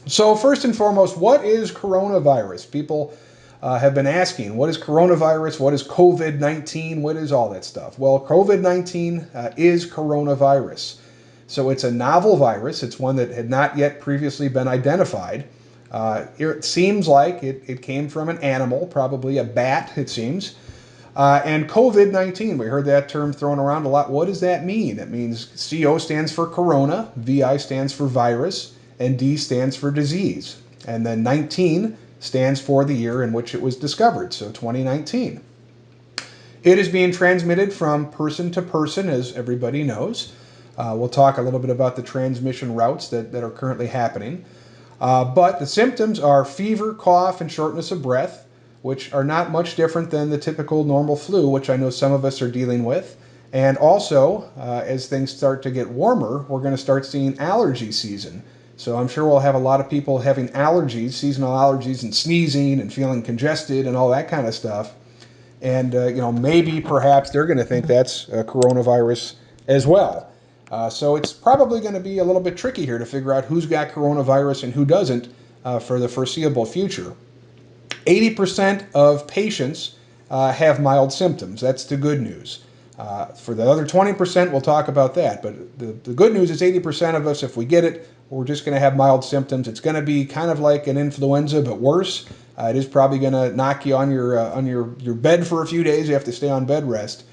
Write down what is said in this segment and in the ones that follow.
So first and foremost, what is coronavirus? People have been asking, what is coronavirus? What is COVID-19? What is all that stuff? Well, COVID-19 is coronavirus. So it's a novel virus. It's one that had not yet previously been identified. It seems like it came from an animal, probably a bat, it seems. And COVID-19, we heard that term thrown around a lot. What does that mean? It means CO stands for corona, VI stands for virus, and D stands for disease. And then 19 stands for the year in which it was discovered, so 2019. It is being transmitted from person to person, as everybody knows. We'll talk a little bit about the transmission routes that are currently happening. But the symptoms are fever, cough, and shortness of breath, which are not much different than the typical normal flu, which I know some of us are dealing with. And also, as things start to get warmer, we're going to start seeing allergy season. So I'm sure we'll have a lot of people having allergies, seasonal allergies, and sneezing and feeling congested and all that kind of stuff. And, maybe perhaps they're going to think that's coronavirus as well. So it's probably going to be a little bit tricky here to figure out who's got coronavirus and who doesn't for the foreseeable future. 80% of patients have mild symptoms. That's the good news. For the other 20%, we'll talk about that. But the good news is 80% of us, if we get it, we're just going to have mild symptoms. It's going to be kind of like an influenza, but worse. It is probably going to knock you on your bed for a few days. You have to stay on bed rest.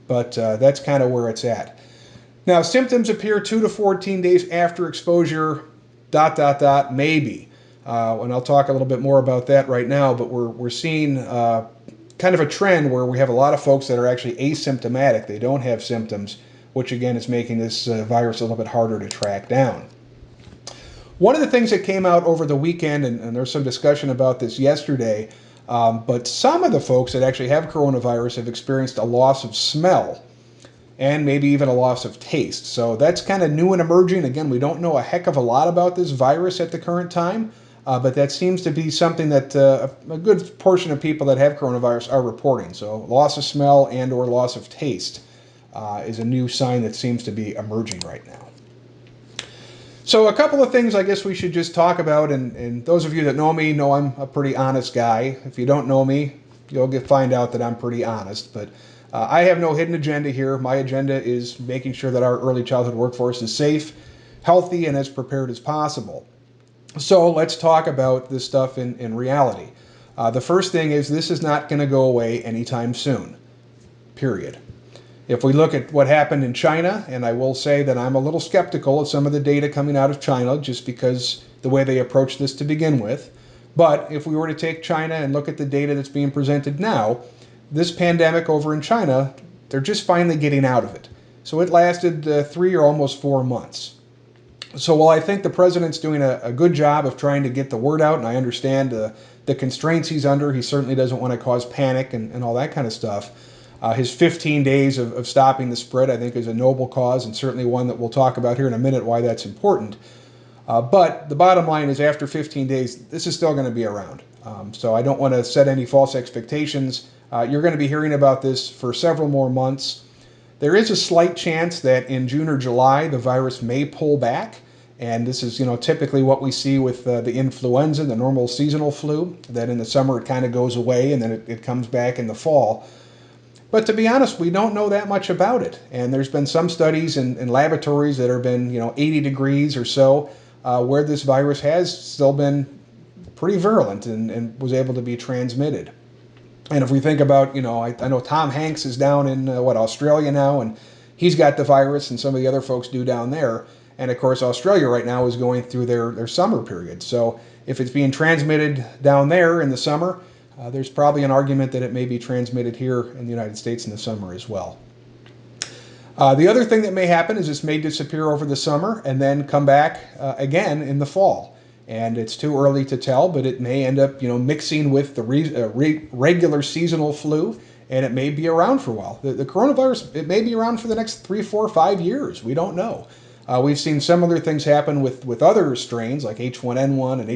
But that's kind of where it's at. Now, symptoms appear 2 to 14 days after exposure, ... maybe. And I'll talk a little bit more about that right now, but we're seeing kind of a trend where we have a lot of folks that are actually asymptomatic. They don't have symptoms, which again is making this virus a little bit harder to track down. One of the things that came out over the weekend, and there's some discussion about this yesterday, but some of the folks that actually have coronavirus have experienced a loss of smell and maybe even a loss of taste. So that's kind of new and emerging. Again, we don't know a heck of a lot about this virus at the current time. But that seems to be something that a good portion of people that have coronavirus are reporting. So loss of smell and or loss of taste is a new sign that seems to be emerging right now. So a couple of things I guess we should just talk about, and those of you that know me know I'm a pretty honest guy. If you don't know me, you'll find out that I'm pretty honest. But I have no hidden agenda here. My agenda is making sure that our early childhood workforce is safe, healthy, and as prepared as possible. So let's talk about this stuff in reality. The first thing is this is not going to go away anytime soon, period. If we look at what happened in China, and I will say that I'm a little skeptical of some of the data coming out of China just because the way they approached this to begin with. But if we were to take China and look at the data that's being presented now, this pandemic over in China, they're just finally getting out of it. So it lasted 3 or almost 4 months. So while I think the president's doing a good job of trying to get the word out, and I understand the constraints he's under, he certainly doesn't want to cause panic and all that kind of stuff. His 15 days of stopping the spread, I think, is a noble cause, and certainly one that we'll talk about here in a minute why that's important. But the bottom line is after 15 days, this is still going to be around. So I don't want to set any false expectations. You're going to be hearing about this for several more months. There is a slight chance that in June or July, the virus may pull back. And this is, typically what we see with the influenza, the normal seasonal flu, that in the summer it kind of goes away and then it comes back in the fall. But to be honest, we don't know that much about it. And there's been some studies in laboratories that have been, 80 degrees or so, where this virus has still been pretty virulent and was able to be transmitted. And if we think about, I know Tom Hanks is down in, Australia now, and he's got the virus, and some of the other folks do down there. And of course, Australia right now is going through their summer period. So if it's being transmitted down there in the summer, there's probably an argument that it may be transmitted here in the United States in the summer as well. The other thing that may happen is this may disappear over the summer and then come back again in the fall. And it's too early to tell, but it may end up, mixing with the regular seasonal flu, and it may be around for a while. The coronavirus, it may be around for the next 3, 4, 5 years. We don't know. We've seen similar things happen with other strains like H1N1 and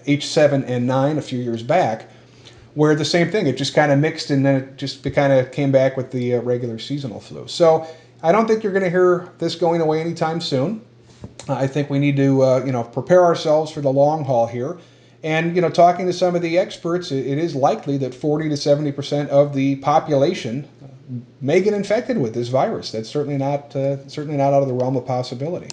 H7N9 a few years back, where the same thing, it just kind of mixed and then it just kind of came back with the regular seasonal flu. So I don't think you're going to hear this going away anytime soon. I think we need to, prepare ourselves for the long haul here. And, talking to some of the experts, it is likely that 40 to 70% of the population may get infected with this virus. That's certainly not out of the realm of possibility.